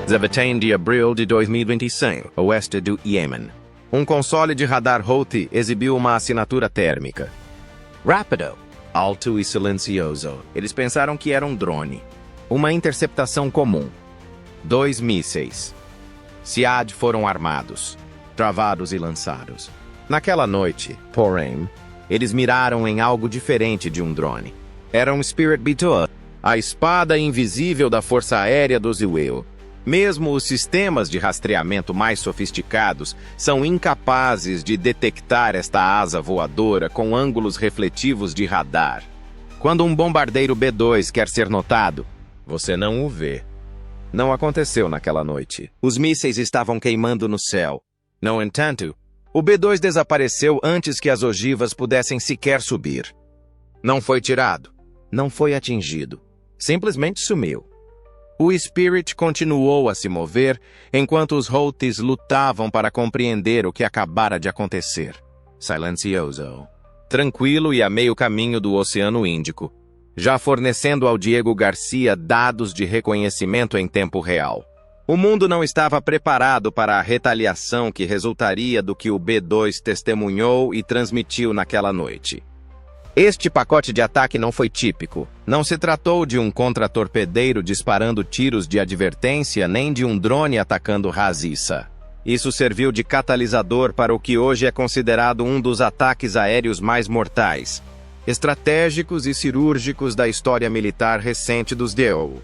17 de abril de 2025, oeste do Iêmen. Um console de radar Houthi exibiu uma assinatura térmica. Rápido, alto e silencioso. Eles pensaram que era um drone. Uma interceptação comum. 2 mísseis. SIAD foram armados, travados e lançados. Naquela noite, porém, eles miraram em algo diferente de um drone. Era um Spirit B2, a espada invisível da Força Aérea do Ziwil. Mesmo os sistemas de rastreamento mais sofisticados são incapazes de detectar esta asa voadora com ângulos refletivos de radar. Quando um bombardeiro B-2 quer ser notado, você não o vê. Não aconteceu naquela noite. Os mísseis estavam queimando no céu. No entanto, o B-2 desapareceu antes que as ogivas pudessem sequer subir. Não foi tirado. Não foi atingido. Simplesmente sumiu. O Spirit continuou a se mover enquanto os Houthis lutavam para compreender o que acabara de acontecer. Silencioso. Tranquilo e a meio caminho do Oceano Índico, já fornecendo ao Diego Garcia dados de reconhecimento em tempo real. O mundo não estava preparado para a retaliação que resultaria do que o B-2 testemunhou e transmitiu naquela noite. Este pacote de ataque não foi típico. Não se tratou de um contra-torpedeiro disparando tiros de advertência nem de um drone atacando Ras Issa. Isso serviu de catalisador para o que hoje é considerado um dos ataques aéreos mais mortais, estratégicos e cirúrgicos da história militar recente dos DO.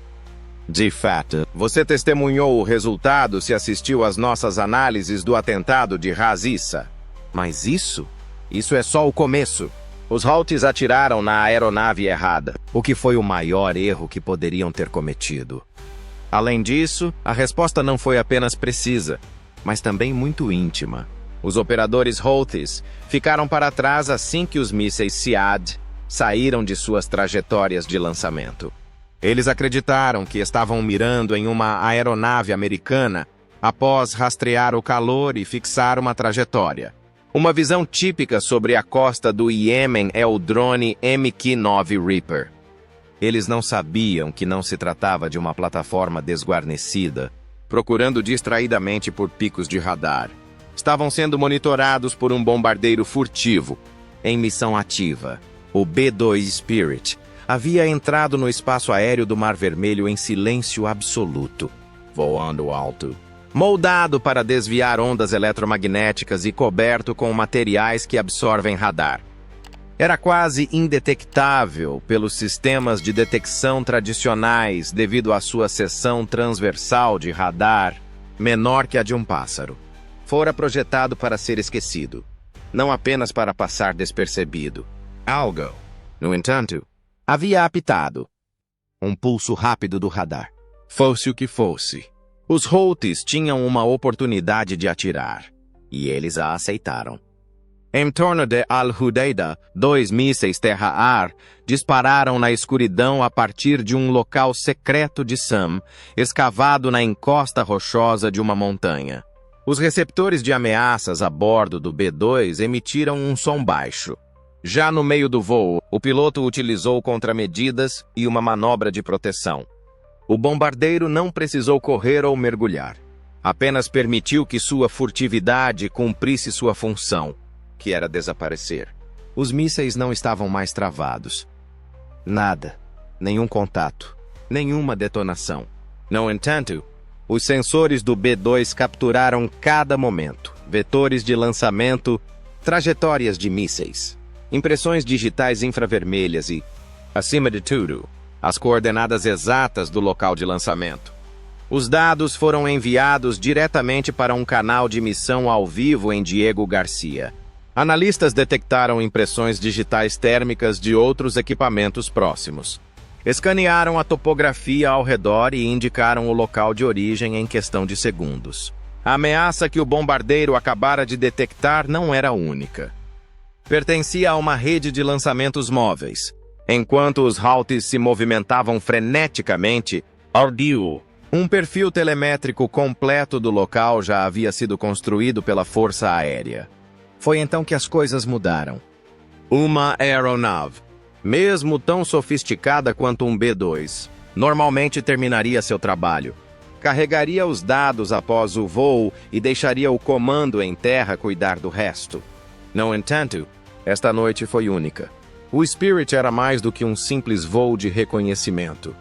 De fato, você testemunhou o resultado se assistiu às nossas análises do atentado de Ras Issa. Mas isso é só o começo. Os Houthis atiraram na aeronave errada, o que foi o maior erro que poderiam ter cometido. Além disso, a resposta não foi apenas precisa, mas também muito íntima. Os operadores Houthis ficaram para trás assim que os mísseis SIAD saíram de suas trajetórias de lançamento. Eles acreditaram que estavam mirando em uma aeronave americana após rastrear o calor e fixar uma trajetória. Uma visão típica sobre a costa do Iêmen é o drone MQ-9 Reaper. Eles não sabiam que não se tratava de uma plataforma desguarnecida, procurando distraidamente por picos de radar. Estavam sendo monitorados por um bombardeiro furtivo, em missão ativa. O B-2 Spirit havia entrado no espaço aéreo do Mar Vermelho em silêncio absoluto, voando alto, moldado para desviar ondas eletromagnéticas e coberto com materiais que absorvem radar. Era quase indetectável pelos sistemas de detecção tradicionais devido à sua seção transversal de radar, menor que a de um pássaro. Fora projetado para ser esquecido, não apenas para passar despercebido. Algo, no entanto, havia apitado. Um pulso rápido do radar. Fosse o que fosse, os Houthis tinham uma oportunidade de atirar, e eles a aceitaram. Em torno de Al-Hudaida, 2 mísseis terra-ar dispararam na escuridão a partir de um local secreto de Sam, escavado na encosta rochosa de uma montanha. Os receptores de ameaças a bordo do B-2 emitiram um som baixo. Já no meio do voo, o piloto utilizou contramedidas e uma manobra de proteção. O bombardeiro não precisou correr ou mergulhar. Apenas permitiu que sua furtividade cumprisse sua função, que era desaparecer. Os mísseis não estavam mais travados. Nada. Nenhum contato. Nenhuma detonação. No entanto, os sensores do B-2 capturaram cada momento. Vetores de lançamento, trajetórias de mísseis, impressões digitais infravermelhas e, acima de tudo, as coordenadas exatas do local de lançamento. Os dados foram enviados diretamente para um canal de missão ao vivo em Diego Garcia. Analistas detectaram impressões digitais térmicas de outros equipamentos próximos. Escanearam a topografia ao redor e indicaram o local de origem em questão de segundos. A ameaça que o bombardeiro acabara de detectar não era única. Pertencia a uma rede de lançamentos móveis. Enquanto os Houthis se movimentavam freneticamente, ardiu. Um perfil telemétrico completo do local já havia sido construído pela Força Aérea. Foi então que as coisas mudaram. Uma aeronave, mesmo tão sofisticada quanto um B-2, normalmente terminaria seu trabalho. carregaria os dados após o voo e deixaria o comando em terra cuidar do resto. No entanto, esta noite foi única. O Spirit era mais do que um simples voo de reconhecimento.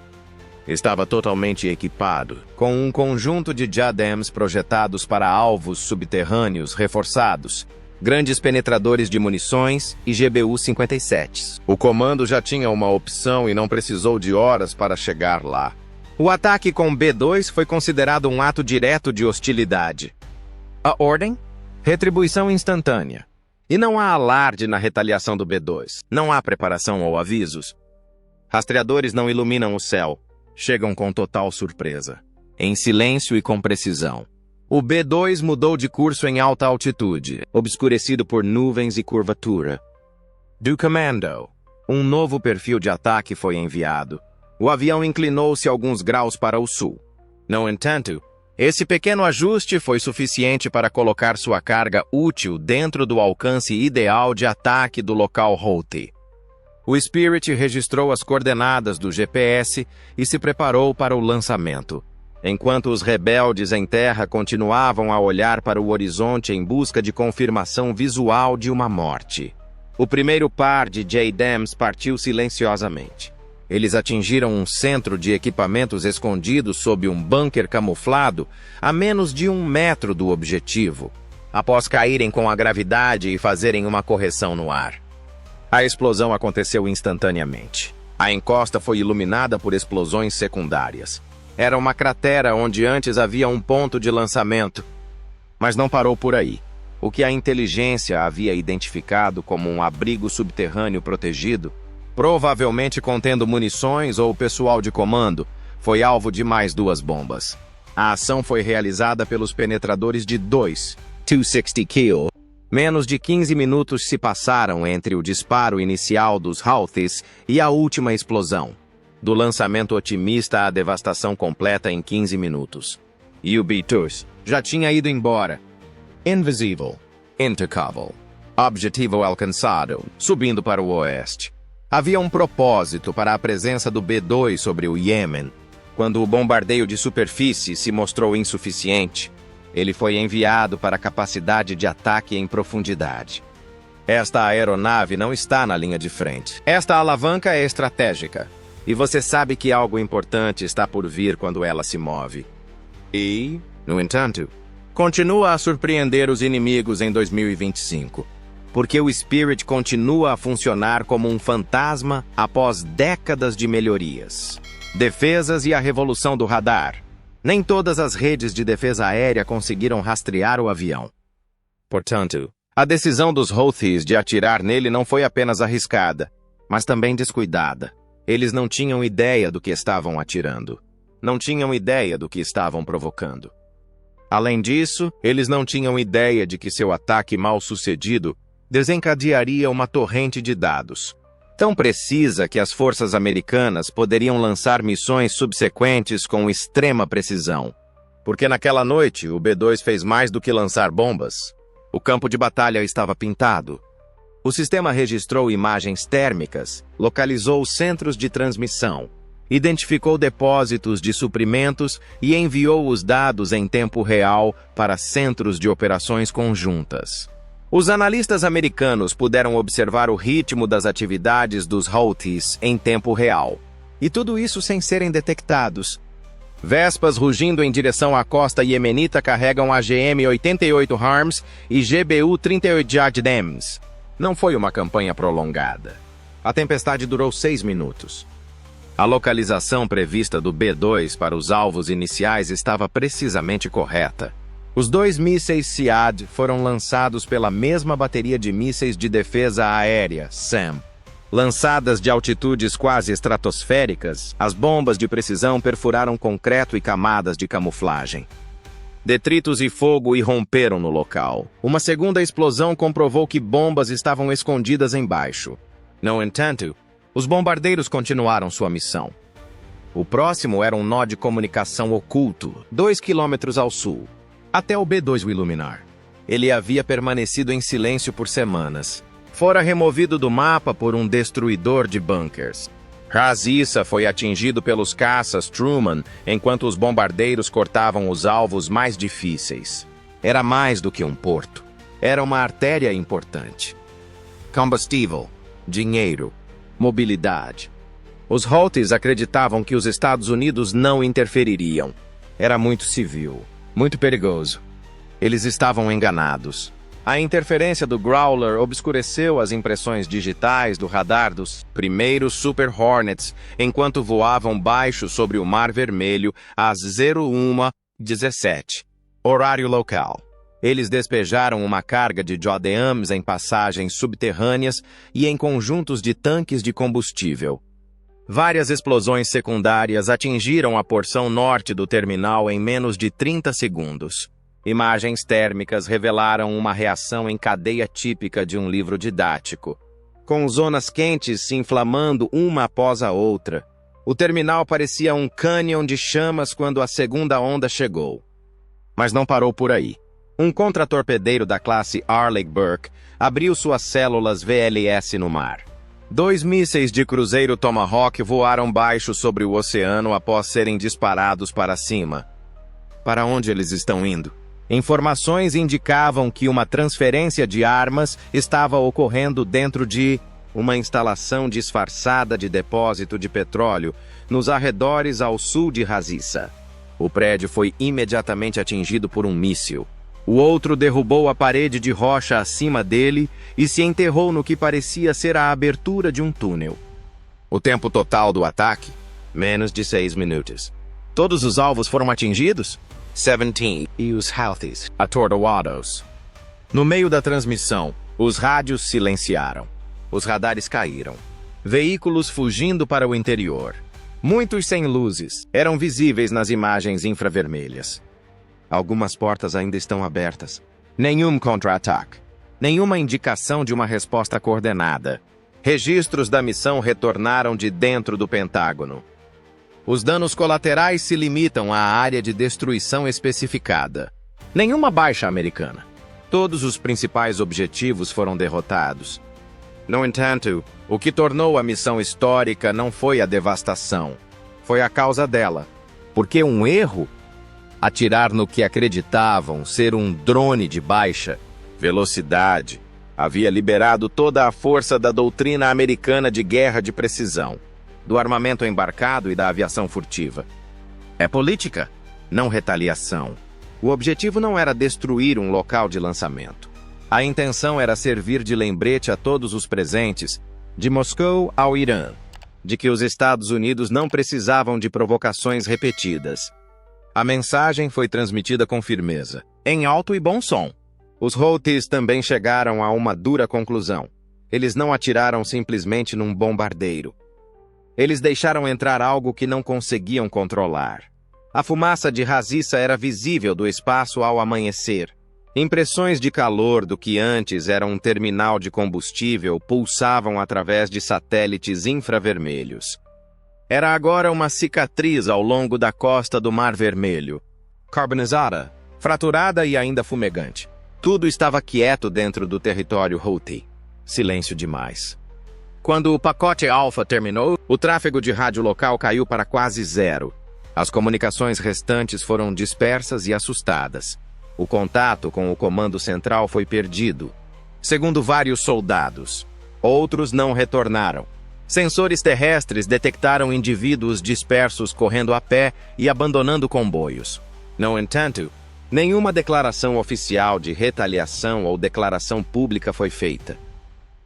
Estava totalmente equipado, com um conjunto de diadems projetados para alvos subterrâneos reforçados, grandes penetradores de munições e GBU-57s. O comando já tinha uma opção e não precisou de horas para chegar lá. O ataque com B-2 foi considerado um ato direto de hostilidade. A ordem? Retribuição instantânea. E não há alarde na retaliação do B-2. Não há preparação ou avisos. Rastreadores não iluminam o céu. Chegam com total surpresa. Em silêncio e com precisão. O B-2 mudou de curso em alta altitude, obscurecido por nuvens e curvatura. Do Commando. Um novo perfil de ataque foi enviado. O avião inclinou-se alguns graus para o sul. No entanto, esse pequeno ajuste foi suficiente para colocar sua carga útil dentro do alcance ideal de ataque do local Houthi. O Spirit registrou as coordenadas do GPS e se preparou para o lançamento, enquanto os rebeldes em terra continuavam a olhar para o horizonte em busca de confirmação visual de uma morte. O primeiro par de JDAMs partiu silenciosamente. Eles atingiram um centro de equipamentos escondido sob um bunker camuflado a menos de 1 metro do objetivo, após caírem com a gravidade e fazerem uma correção no ar. A explosão aconteceu instantaneamente. A encosta foi iluminada por explosões secundárias. Era uma cratera onde antes havia um ponto de lançamento. Mas não parou por aí. O que a inteligência havia identificado como um abrigo subterrâneo protegido, provavelmente contendo munições ou pessoal de comando, foi alvo de mais 2 bombas. A ação foi realizada pelos penetradores de 260 kg. Menos de 15 minutos se passaram entre o disparo inicial dos Houthis e a última explosão. Do lançamento otimista à devastação completa em 15 minutos. E o B-2 já tinha ido embora. Invisível. Intocável. Objetivo alcançado, subindo para o oeste. Havia um propósito para a presença do B-2 sobre o Iêmen. Quando o bombardeio de superfície se mostrou insuficiente, ele foi enviado para a capacidade de ataque em profundidade. Esta aeronave não está na linha de frente. Esta alavanca é estratégica. E você sabe que algo importante está por vir quando ela se move. E, no entanto, continua a surpreender os inimigos em 2025. Porque o Spirit continua a funcionar como um fantasma após décadas de melhorias. Defesas e a revolução do radar. Nem todas as redes de defesa aérea conseguiram rastrear o avião. Portanto, a decisão dos Houthis de atirar nele não foi apenas arriscada, mas também descuidada. Eles não tinham ideia do que estavam atirando. Não tinham ideia do que estavam provocando. Além disso, eles não tinham ideia de que seu ataque mal-sucedido desencadearia uma torrente de dados, tão precisa que as forças americanas poderiam lançar missões subsequentes com extrema precisão. Porque naquela noite, o B-2 fez mais do que lançar bombas. O campo de batalha estava pintado. O sistema registrou imagens térmicas, localizou centros de transmissão, identificou depósitos de suprimentos e enviou os dados em tempo real para centros de operações conjuntas. Os analistas americanos puderam observar o ritmo das atividades dos Houthis em tempo real. E tudo isso sem serem detectados. Vespas rugindo em direção à costa iemenita carregam AGM-88 Harms e GBU-38 JDAMs. Não foi uma campanha prolongada. A tempestade durou 6 minutos. A localização prevista do B-2 para os alvos iniciais estava precisamente correta. Os 2 mísseis SEAD foram lançados pela mesma bateria de mísseis de defesa aérea, SAM. Lançadas de altitudes quase estratosféricas, as bombas de precisão perfuraram concreto e camadas de camuflagem. Detritos e fogo irromperam no local. Uma segunda explosão comprovou que bombas estavam escondidas embaixo. No entanto, os bombardeiros continuaram sua missão. O próximo era um nó de comunicação oculto, 2 quilômetros ao sul, até o B-2 o iluminar. Ele havia permanecido em silêncio por semanas. Fora removido do mapa por um destruidor de bunkers. Ras Issa foi atingido pelos caças Truman enquanto os bombardeiros cortavam os alvos mais difíceis. Era mais do que um porto. Era uma artéria importante. Combustível, dinheiro, mobilidade. Os Houthis acreditavam que os Estados Unidos não interfeririam. Era muito civil, muito perigoso. Eles estavam enganados. A interferência do Growler obscureceu as impressões digitais do radar dos primeiros Super Hornets enquanto voavam baixo sobre o Mar Vermelho às 01:17, horário local. Eles despejaram uma carga de JDAMs em passagens subterrâneas e em conjuntos de tanques de combustível. Várias explosões secundárias atingiram a porção norte do terminal em menos de 30 segundos. Imagens térmicas revelaram uma reação em cadeia típica de um livro didático, com zonas quentes se inflamando uma após a outra. O terminal parecia um cânion de chamas quando a segunda onda chegou. Mas não parou por aí. Um contratorpedeiro da classe Arleigh Burke abriu suas células VLS no mar. 2 mísseis de cruzeiro Tomahawk voaram baixo sobre o oceano após serem disparados para cima. Para onde eles estão indo? Informações indicavam que uma transferência de armas estava ocorrendo dentro de uma instalação disfarçada de depósito de petróleo nos arredores ao sul de Ras Issa. O prédio foi imediatamente atingido por um míssil. O outro derrubou a parede de rocha acima dele e se enterrou no que parecia ser a abertura de um túnel. O tempo total do ataque? Menos de 6 minutos. Todos os alvos foram atingidos? 17 e os Houthis atordoados. No meio da transmissão, os rádios silenciaram. Os radares caíram. Veículos fugindo para o interior. Muitos sem luzes eram visíveis nas imagens infravermelhas. Algumas portas ainda estão abertas. Nenhum contra-ataque. Nenhuma indicação de uma resposta coordenada. Registros da missão retornaram de dentro do Pentágono. Os danos colaterais se limitam à área de destruição especificada. Nenhuma baixa americana. Todos os principais objetivos foram derrotados. No entanto, o que tornou a missão histórica não foi a devastação. Foi a causa dela. Porque um erro? Atirar no que acreditavam ser um drone de baixa velocidade havia liberado toda a força da doutrina americana de guerra de precisão, do armamento embarcado e da aviação furtiva. É política, não retaliação. O objetivo não era destruir um local de lançamento. A intenção era servir de lembrete a todos os presentes, de Moscou ao Irã, de que os Estados Unidos não precisavam de provocações repetidas. A mensagem foi transmitida com firmeza, em alto e bom som. Os Houthis também chegaram a uma dura conclusão. Eles não atiraram simplesmente num bombardeiro. Eles deixaram entrar algo que não conseguiam controlar. A fumaça de Ras Issa era visível do espaço ao amanhecer. Impressões de calor do que antes era um terminal de combustível pulsavam através de satélites infravermelhos. Era agora uma cicatriz ao longo da costa do Mar Vermelho. Carbonizada, fraturada e ainda fumegante. Tudo estava quieto dentro do território Houthi. Silêncio demais. Quando o pacote Alpha terminou, o tráfego de rádio local caiu para quase zero. As comunicações restantes foram dispersas e assustadas. O contato com o comando central foi perdido. Segundo vários soldados, outros não retornaram. Sensores terrestres detectaram indivíduos dispersos correndo a pé e abandonando comboios. No entanto, nenhuma declaração oficial de retaliação ou declaração pública foi feita.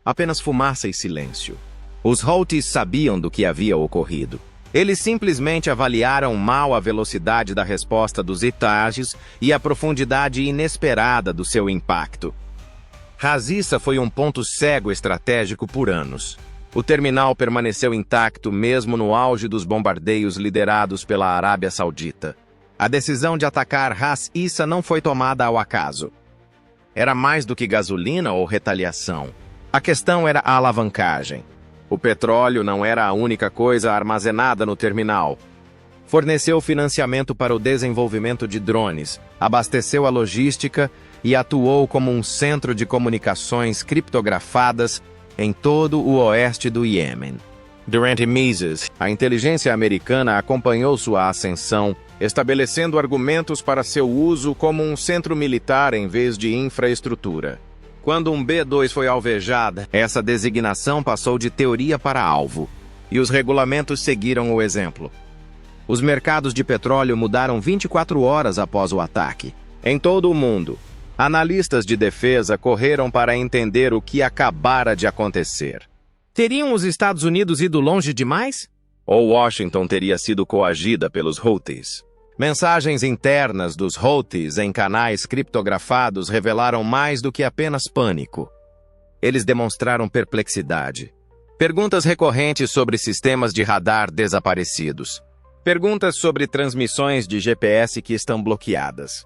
Apenas fumaça e silêncio. Os Houthis sabiam do que havia ocorrido. Eles simplesmente avaliaram mal a velocidade da resposta dos Itages e a profundidade inesperada do seu impacto. Ras Issa foi um ponto cego estratégico por anos. O terminal permaneceu intacto mesmo no auge dos bombardeios liderados pela Arábia Saudita. A decisão de atacar Ras Issa não foi tomada ao acaso. Era mais do que gasolina ou retaliação. A questão era a alavancagem. O petróleo não era a única coisa armazenada no terminal. Forneceu financiamento para o desenvolvimento de drones, abasteceu a logística e atuou como um centro de comunicações criptografadas em todo o oeste do Iêmen. Durante meses, a inteligência americana acompanhou sua ascensão, estabelecendo argumentos para seu uso como um centro militar em vez de infraestrutura. Quando um B-2 foi alvejada, essa designação passou de teoria para alvo, e os regulamentos seguiram o exemplo. Os mercados de petróleo mudaram 24 horas após o ataque. Em todo o mundo, analistas de defesa correram para entender o que acabara de acontecer. Teriam os Estados Unidos ido longe demais? Ou Washington teria sido coagida pelos Houthis? Mensagens internas dos Houthis em canais criptografados revelaram mais do que apenas pânico. Eles demonstraram perplexidade. Perguntas recorrentes sobre sistemas de radar desaparecidos. Perguntas sobre transmissões de GPS que estão bloqueadas.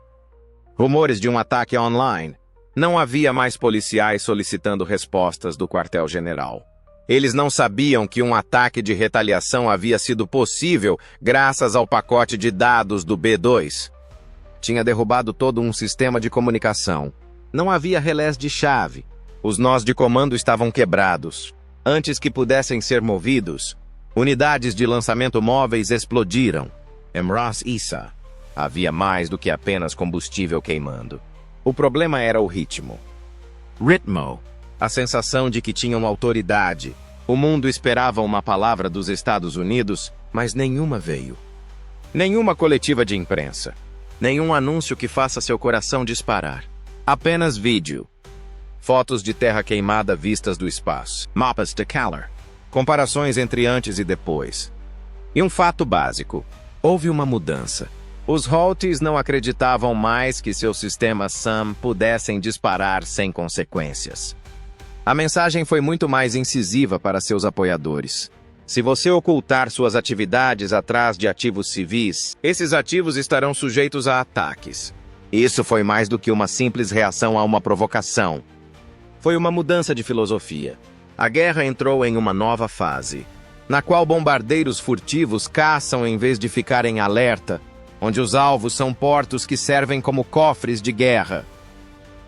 Rumores de um ataque online. Não havia mais policiais solicitando respostas do quartel-general. Eles não sabiam que um ataque de retaliação havia sido possível graças ao pacote de dados do B-2. Tinha derrubado todo um sistema de comunicação. Não havia relés de chave. Os nós de comando estavam quebrados. Antes que pudessem ser movidos, unidades de lançamento móveis explodiram. Em Ras Issa, havia mais do que apenas combustível queimando. O problema era o ritmo. A sensação de que tinham autoridade. O mundo esperava uma palavra dos Estados Unidos, mas nenhuma veio. Nenhuma coletiva de imprensa. Nenhum anúncio que faça seu coração disparar. Apenas vídeo. Fotos de terra queimada vistas do espaço. Mapas de calor. Comparações entre antes e depois. E um fato básico. Houve uma mudança. Os Houthis não acreditavam mais que seus sistemas SAM pudessem disparar sem consequências. A mensagem foi muito mais incisiva para seus apoiadores. Se você ocultar suas atividades atrás de ativos civis, esses ativos estarão sujeitos a ataques. Isso foi mais do que uma simples reação a uma provocação. Foi uma mudança de filosofia. A guerra entrou em uma nova fase, na qual bombardeiros furtivos caçam em vez de ficar em alerta, onde os alvos são portos que servem como cofres de guerra,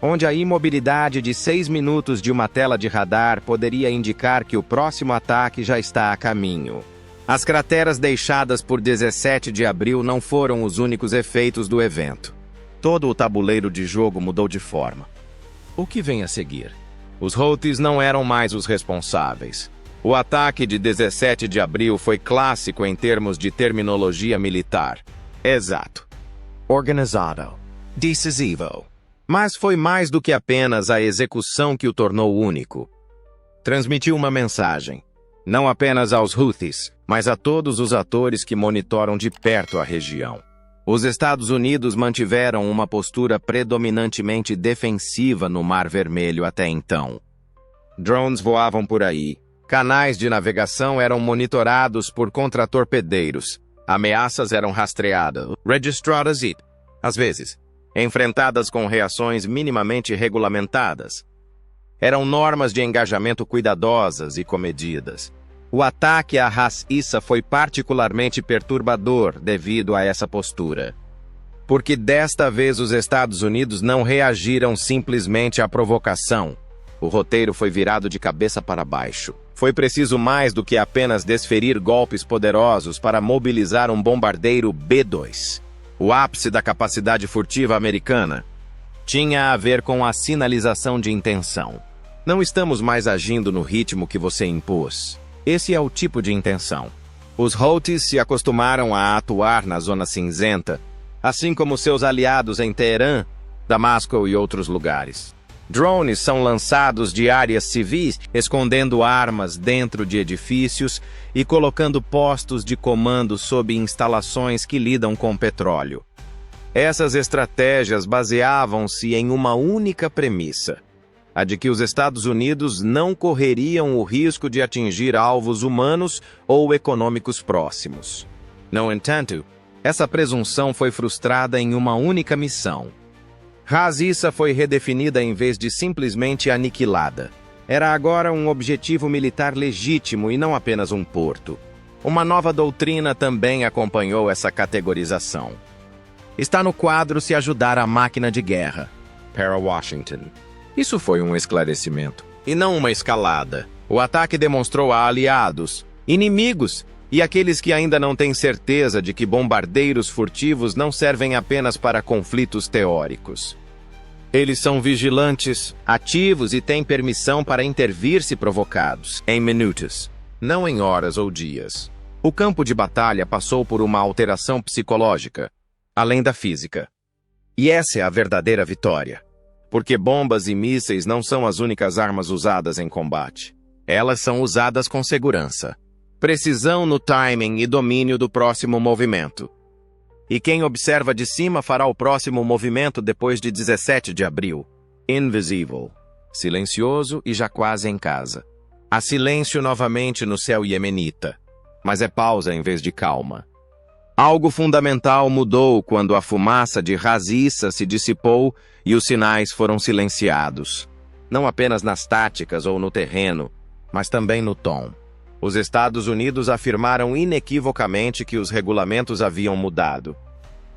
onde a imobilidade de 6 minutos de uma tela de radar poderia indicar que o próximo ataque já está a caminho. As crateras deixadas por 17 de abril não foram os únicos efeitos do evento. Todo o tabuleiro de jogo mudou de forma. O que vem a seguir? Os Houthis não eram mais os responsáveis. O ataque de 17 de abril foi clássico em termos de terminologia militar. Exato. Organizado. Decisivo. Mas foi mais do que apenas a execução que o tornou único. Transmitiu uma mensagem, não apenas aos Houthis, mas a todos os atores que monitoram de perto a região. Os Estados Unidos mantiveram uma postura predominantemente defensiva no Mar Vermelho até então. Drones voavam por aí, canais de navegação eram monitorados por contratorpedeiros, ameaças eram rastreadas, registradas e, às vezes, enfrentadas com reações minimamente regulamentadas. Eram normas de engajamento cuidadosas e comedidas. O ataque a Ras Issa foi particularmente perturbador devido a essa postura. Porque desta vez os Estados Unidos não reagiram simplesmente à provocação. O roteiro foi virado de cabeça para baixo. Foi preciso mais do que apenas desferir golpes poderosos para mobilizar um bombardeiro B-2. O ápice da capacidade furtiva americana tinha a ver com a sinalização de intenção. Não estamos mais agindo no ritmo que você impôs. Esse é o tipo de intenção. Os Houthis se acostumaram a atuar na zona cinzenta, assim como seus aliados em Teherã, Damasco e outros lugares. Drones são lançados de áreas civis, escondendo armas dentro de edifícios e colocando postos de comando sob instalações que lidam com petróleo. Essas estratégias baseavam-se em uma única premissa: a de que os Estados Unidos não correriam o risco de atingir alvos humanos ou econômicos próximos. No entanto, essa presunção foi frustrada em uma única missão. Ras Issa foi redefinida em vez de simplesmente aniquilada. Era agora um objetivo militar legítimo e não apenas um porto. Uma nova doutrina também acompanhou essa categorização. Está no quadro se ajudar a máquina de guerra. Para Washington. Isso foi um esclarecimento, e não uma escalada. O ataque demonstrou a aliados, Inimigos e aqueles que ainda não têm certeza de que bombardeiros furtivos não servem apenas para conflitos teóricos. Eles são vigilantes, ativos e têm permissão para intervir se provocados, em minutos, não em horas ou dias. O campo de batalha passou por uma alteração psicológica, além da física. E essa é a verdadeira vitória. Porque bombas e mísseis não são as únicas armas usadas em combate. Elas são usadas com segurança, precisão no timing e domínio do próximo movimento. E quem observa de cima fará o próximo movimento depois de 17 de abril. Invisible. Silencioso e já quase em casa. Há silêncio novamente no céu iemenita. Mas é pausa em vez de calma. Algo fundamental mudou quando a fumaça de Raziça se dissipou e os sinais foram silenciados. Não apenas nas táticas ou no terreno, mas também no tom. Os Estados Unidos afirmaram inequivocamente que os regulamentos haviam mudado.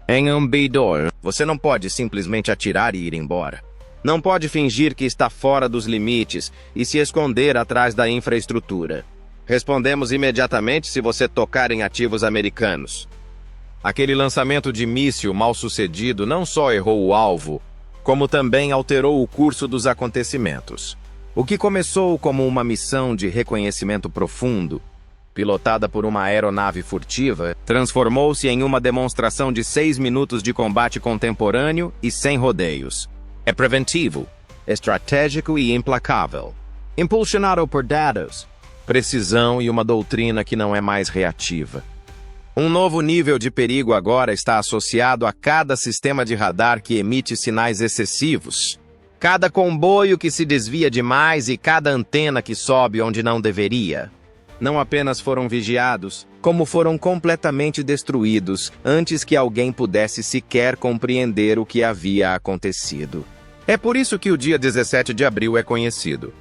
Em Ambidor, você não pode simplesmente atirar e ir embora. Não pode fingir que está fora dos limites e se esconder atrás da infraestrutura. Respondemos imediatamente se você tocar em ativos americanos. Aquele lançamento de míssil mal sucedido não só errou o alvo, como também alterou o curso dos acontecimentos. O que começou como uma missão de reconhecimento profundo, pilotada por uma aeronave furtiva, transformou-se em uma demonstração de 6 minutos de combate contemporâneo e sem rodeios. É preventivo, estratégico e implacável. Impulsionado por dados, precisão e uma doutrina que não é mais reativa. Um novo nível de perigo agora está associado a cada sistema de radar que emite sinais excessivos. Cada comboio que se desvia demais e cada antena que sobe onde não deveria. Não apenas foram vigiados, como foram completamente destruídos antes que alguém pudesse sequer compreender o que havia acontecido. É por isso que o dia 17 de abril é conhecido.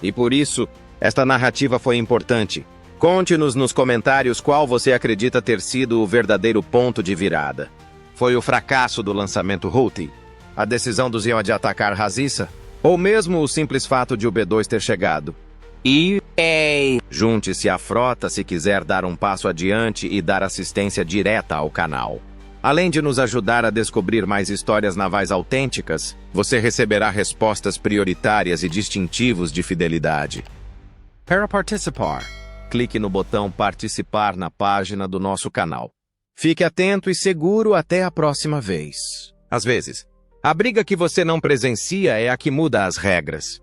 E por isso, esta narrativa foi importante. Conte-nos nos comentários qual você acredita ter sido o verdadeiro ponto de virada. Foi o fracasso do lançamento Houthi? A decisão dos Zion de atacar Raziça? Ou mesmo o simples fato de o B-2 ter chegado? Junte-se à frota se quiser dar um passo adiante e dar assistência direta ao canal. Além de nos ajudar a descobrir mais histórias navais autênticas, você receberá respostas prioritárias e distintivos de fidelidade. Para participar, clique no botão Participar na página do nosso canal. Fique atento e seguro até a próxima vez. Às vezes, a briga que você não presencia é a que muda as regras.